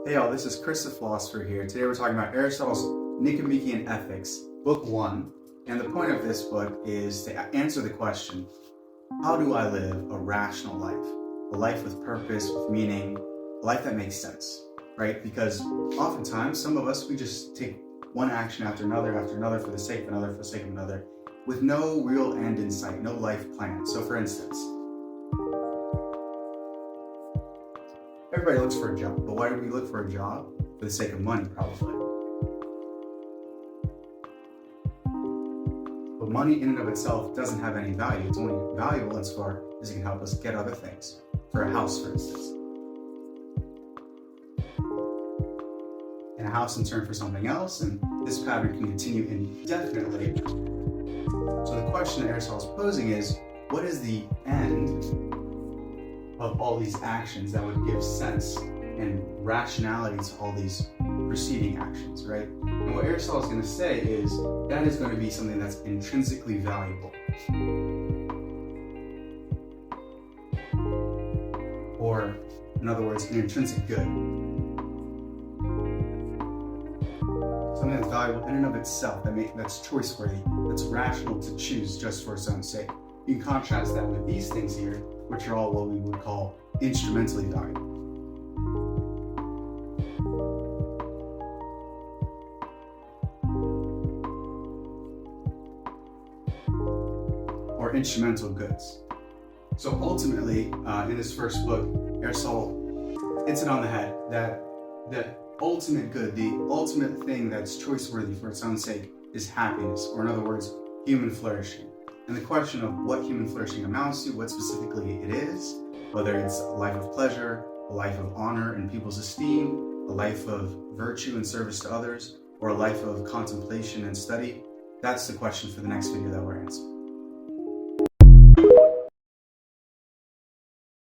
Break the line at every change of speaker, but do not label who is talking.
Hey y'all, this is Chris the Philosopher here. Today we're talking about Aristotle's Nicomachean Ethics, Book 1. And the point of this book is to answer the question, how do I live a rational life? A life with purpose, with meaning, a life that makes sense, right? Because oftentimes, some of us, we just take one action after another for the sake of another, with no real end in sight, no life plan. So for instance, everybody looks for a job, but why do we look for a job? For the sake of money, probably. But money in and of itself doesn't have any value. It's only valuable insofar as it can help us get other things. For a house, for instance. And a house in turn for something else, and this pattern can continue indefinitely. So the question that Aristotle is posing is, what is the end of all these actions that would give sense and rationality to all these preceding actions, right? And what Aristotle is going to say is that is going to be something that's intrinsically valuable. Or, in other words, an intrinsic good. Something that's valuable in and of itself, that's choice-worthy, that's rational to choose just for its own sake. You can contrast that with these things here, which are all what we would call instrumentally valuable. Or instrumental goods. So ultimately, in this first book, Aristotle hits it on the head that the ultimate good, the ultimate thing that's choice-worthy for its own sake is happiness, or in other words, human flourishing. And the question of what human flourishing amounts to, what specifically it is, whether it's a life of pleasure, a life of honor and people's esteem, a life of virtue and service to others, or a life of contemplation and study, that's the question for the next video that we're answering.